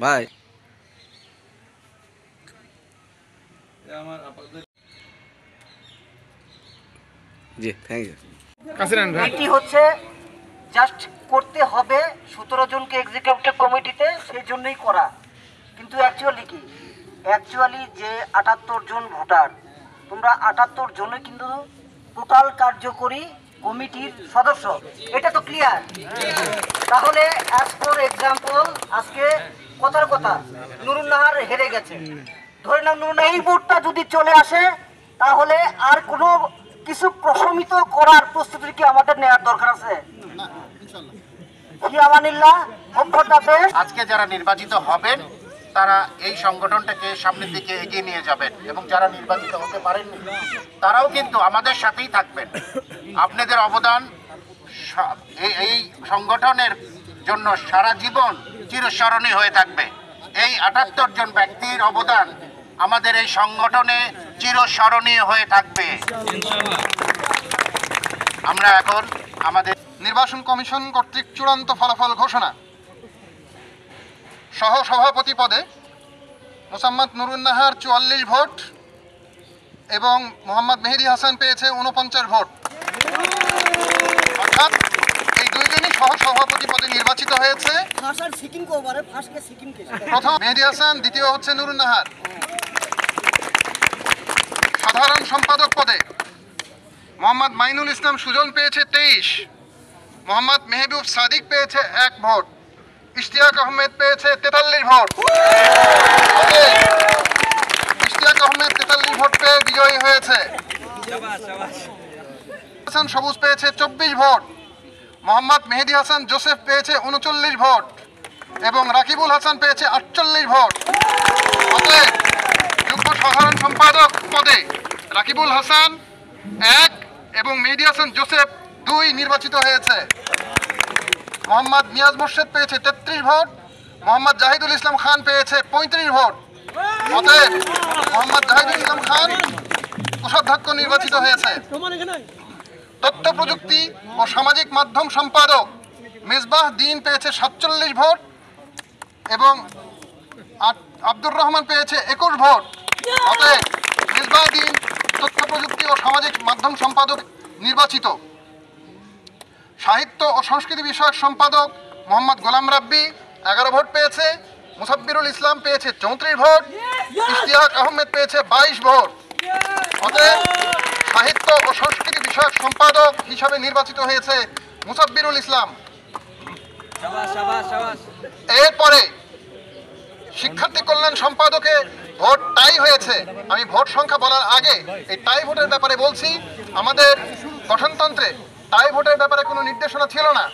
ভাই জি thank you. এটি হচ্ছে জাস্ট করতে হবে 17 জনকে এক্সিকিউটিভ কমিটিতে, সেই জন্যই করা। কিন্তু অ্যাকচুয়ালি কি, অ্যাকচুয়ালি যে 78 জন ভোটার, তোমরা 78 জনে কিন্তু টোটাল কার্যকরী কমিটির সদস্য, এটা তো ক্লিয়ার। তাহলে অ্যাজ ফর এক্সাম্পল আজকে কথার কথা নুরুন নাহার হেরে গেছে, ধরে নাও নুরুন এই ভোটটা যদি চলে আসে, তাহলে আর কোনো কিছু প্রশমিত করার প্রস্তুতি কি আমাদের নেওয়ার দরকার আছে? আজকে যারা নির্বাচিত হবেন তারা এই সংগঠনটাকে সামনের দিকে এগিয়ে নিয়ে যাবেন, এবং যারা নির্বাচিত হতে পারেননি তারাও কিন্তু আমাদের সাথেই থাকবেন। আপনাদের অবদান এই সংগঠনের জন্য সারা জীবন চিরস্মরণীয় হয়ে থাকবে। এই 78 জন ব্যক্তির অবদান আমাদের এই সংগঠনে চিরস্মরণীয় হয়ে থাকবে। আমরা এখন আমাদের নির্বাচন কমিশন কর্তৃক চূড়ান্ত ফলাফল ঘোষণা। সহ সভাপতি পদে মোসাম্মদ নুরুন নাহার 44 ভোট এবং মোহাম্মদ মেহেদী হাসান পেয়েছে 49 ভোট। অর্থাৎ এই দুইজনই সহ সভাপতি পদে নির্বাচিত হয়েছে। প্রথম মেহেদী হাসান, দ্বিতীয় হচ্ছে নুরুন নাহার। সাধারণ সম্পাদক পদে মোহাম্মদ মাইনুল ইসলাম সুজন পেয়েছে 23, মোহাম্মদ মেহবুব সাদিক পেয়েছে 1 ভোট, ইশতিয়াক আহমেদ পেয়েছে 43 ভোট। ইশতিয়াক আহমেদ 43 ভোট পেয়ে বিজয়ী হয়েছে। হাসান সবুজ পেয়েছে 24 ভোট, মোহাম্মদ মেহেদী হাসান জোসেফ পেয়েছে 39 ভোট এবং রাকিবুল হাসান পেয়েছে 48 ভোট। অতএব যুগ্ম সাধারণ সম্পাদক পদে রাকিবুল হাসান 1 এবং মেহেদী হাসান জোসেফ 2 নির্বাচিত হয়েছে। মোহাম্মদ নিয়াজ মোর্শেদ পেয়েছে 33 ভোট, মোহাম্মদ জাহিদুল ইসলাম খান পেয়েছে 35 ভোট। অতএব মোহাম্মদ জাহিদুল ইসলাম খান কোষাধ্যক্ষ নির্বাচিত হয়েছে। তথ্য প্রযুক্তি ও সামাজিক মাধ্যম সম্পাদক মেজবাহ দ্বীন পেয়েছে 47 ভোট এবং আব্দুর রহমান পেয়েছে 21 ভোট। অতএব মেজবাহ দ্বীন তথ্য প্রযুক্তি ও সামাজিক মাধ্যম সম্পাদক নির্বাচিত। সাহিত্য ও সংস্কৃতি বিষয়ক সম্পাদক মোহাম্মদ গোলাম রাব্বি 11 ভোট পেয়েছে, মুসাব্বিরুল ইসলাম পেয়েছে 34 ভোট, ইশতিয়াক আহমেদ পেয়েছে 22 ভোট। অতএব সাহিত্য ও সংস্কৃতি বিষয়ক সম্পাদক হিসাবে নির্বাচিত হয়েছে মুসাব্বিরুল ইসলাম। এরপরে শিক্ষার্থী কল্যাণ সম্পাদকে ভোট টাই হয়েছে। আমি ভোট সংখ্যা বলার আগে এই টাই ভোটের ব্যাপারে বলছি, আমাদের গঠনতন্ত্রে টাই ভোটের ব্যাপারে কোনো নির্দেশনা ছিল না।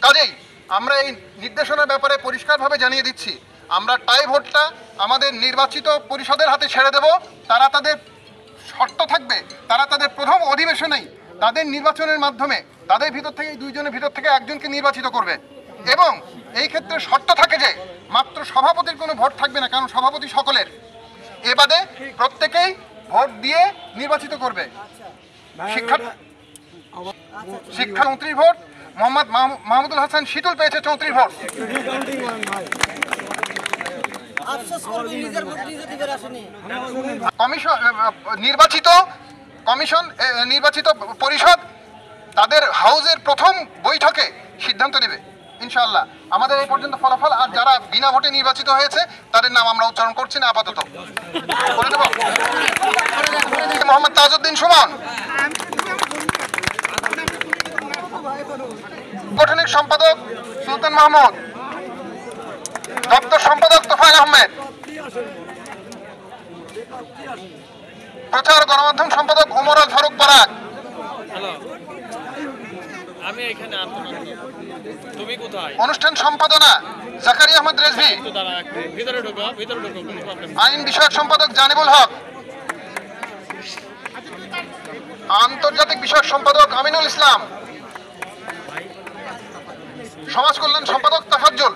কাজেই আমরা এই নির্দেশনার ব্যাপারে পরিষ্কারভাবে জানিয়ে দিচ্ছি, আমরা টাই ভোটটা আমাদের নির্বাচিত পরিষদের হাতে ছেড়ে দেব। তারা তাদের শর্ত থাকবে, তারা তাদের প্রথম অধিবেশনেই তাদের নির্বাচনের মাধ্যমে তাদের ভিতর থেকে 2 জনের ভিতর থেকে একজনকে নির্বাচিত করবে। এবং এই ক্ষেত্রে শর্ত থাকে যে মাত্র সভাপতির কোনো ভোট থাকবে না, কারণ সভাপতি সকলের। এ বাদে প্রত্যেকেই ভোট দিয়ে নির্বাচিত করবে। শিক্ষা 34 ভোট, মোহাম্মদ মাহমুদুল হাসান শীতল পেয়েছে 34 ভোট। নির্বাচিত পরিষদ তাদের হাউজের প্রথম বৈঠকে সিদ্ধান্ত নেবে ইনশাআল্লাহ। আমাদের এই পর্যন্ত ফলাফল। আর যারা বিনা ভোটে নির্বাচিত হয়েছে তাদের নাম আমরা উচ্চারণ করছি না আপাতত। করে দেব। মোহাম্মদ তাজউদ্দিন সুমন, সাংগঠনিক সম্পাদক সুলতান মাহমুদ, দপ্তর সম্পাদক তোফায়েল আহমেদ, প্রচার গণমাধ্যম সম্পাদক ওমর আল ফারুক বারাক, অনুষ্ঠান সম্পাদনা জাকারিয়া আহমদ রেজভি, আইন বিষয়ক সম্পাদক জানিবুল হক, আন্তর্জাতিক বিষয়ক সম্পাদক আমিনুল ইসলাম, সমাজ কল্যাণ সম্পাদক তাফাজ্জুল।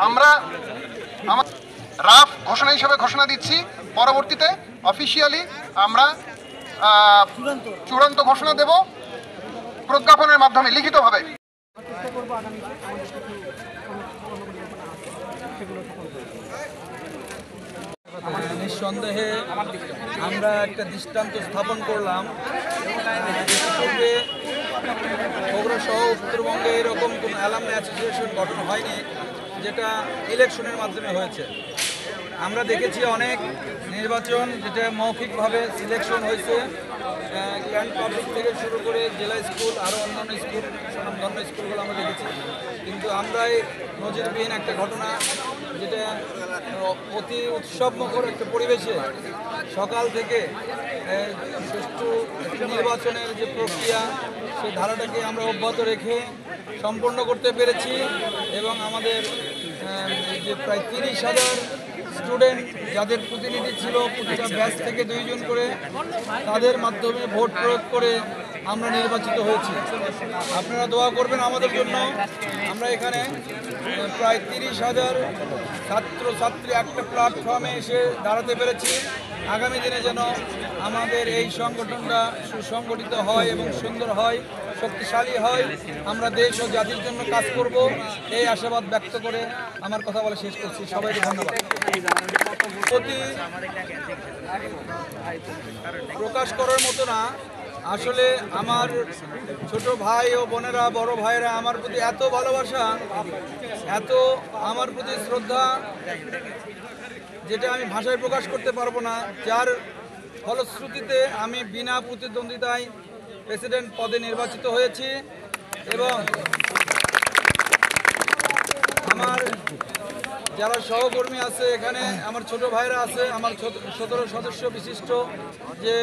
আমরা রাফ ঘোষণা হিসেবে ঘোষণা দিচ্ছি, পরবর্তীতে অফিসিয়ালি আমরা চূড়ান্ত ঘোষণা দেব প্রজ্ঞাপনের মাধ্যমে লিখিতভাবে। নিঃসন্দেহে আমরা একটা দৃষ্টান্ত স্থাপন করলাম। বগুড়া সহ উত্তরবঙ্গে এরকম কোনো অ্যালামনি অ্যাসোসিয়েশন গঠন হয়নি যেটা ইলেকশনের মাধ্যমে হয়েছে। আমরা দেখেছি অনেক নির্বাচন যেটা মৌখিকভাবে সিলেকশন হয়েছে, ক্যান্ট পাবলিক থেকে শুরু করে জেলা স্কুল আরও অন্যান্য স্কুল স্বনামধন্য স্কুলগুলো আমরা দেখেছি। কিন্তু আমরাই নজিরবিহীন একটা ঘটনা যেটা অতি উৎসবমুখর একটা পরিবেশে সকাল থেকে সুষ্ঠু নির্বাচনের যে প্রক্রিয়া সেই ধারাটাকে আমরা অব্যাহত রেখে সম্পন্ন করতে পেরেছি এবং আমাদের যে প্রায় 30,000 স্টুডেন্ট যাদের প্রতিনিধি ছিল প্রতিটা ব্যাচ থেকে 2 জন করে, তাদের মাধ্যমে ভোট প্রয়োগ করে আমরা নির্বাচিত হয়েছি। আপনারা দোয়া করবেন আমাদের জন্য। আমরা এখানে প্রায় 30,000 ছাত্রছাত্রী একটা প্ল্যাটফর্মে এসে দাঁড়াতে পেরেছি। আগামী দিনে যেন আমাদের এই সংগঠনটা সুসংগঠিত হয় এবং সুন্দর হয়, শক্তিশালী হয়, আমরা দেশ ও জাতির জন্য কাজ করব, এই আশাবাদ ব্যক্ত করে আমার কথা বলে শেষ করছি। সবাইকে ধন্যবাদ। প্রতি প্রকাশ করার মতো না, আসলে আমার ছোট ভাই ও বোনেরা, বড় ভাইরা আমার প্রতি এত ভালোবাসা, এত আমার প্রতি শ্রদ্ধা, যেটা আমি ভাষায় প্রকাশ করতে পারবো না, যার ফলশ্রুতিতে আমি বিনা প্রতিদ্বন্দ্বিতায় প্রেসিডেন্ট পদে নির্বাচিত হয়েছি। এবং আমার যারা সহকর্মী আছে এখানে, আমার ছোট ভাইরা আছে, আমার 17 সদস্য বিশিষ্ট যে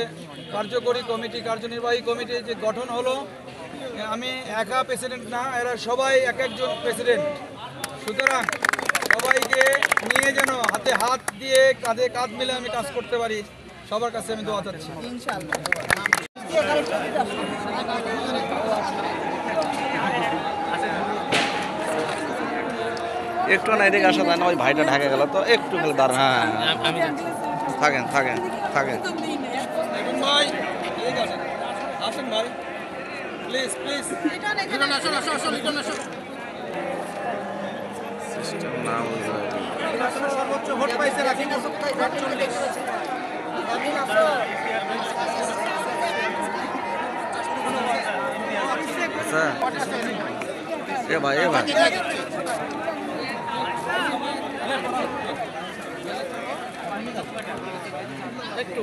কার্যকরী কমিটি, কার্যনির্বাহী কমিটি যে গঠন হলো, আমি একা প্রেসিডেন্ট না, এরা সবাই এক একজন প্রেসিডেন্ট। সুতরাং সবাইকে নিয়ে যেন হাতে হাত দিয়ে কাঁধে কাঁধ মিলে আমি কাজ করতে পারি, সবার কাছে আমি দোয়া চাচ্ছি। একটু না এদিকে আসা যায় না, ওই ভাইটা ঢাকা গেল তো একটু খালি দাঁড়ান। হ্যাঁ থাকেন থাকেন থাকেন। ভাই আসেন ভাই, প্লিজ প্লিজ। সর্বোচ্চ ভোট পাইছে রাখি এ ভাই এ ভাই একটু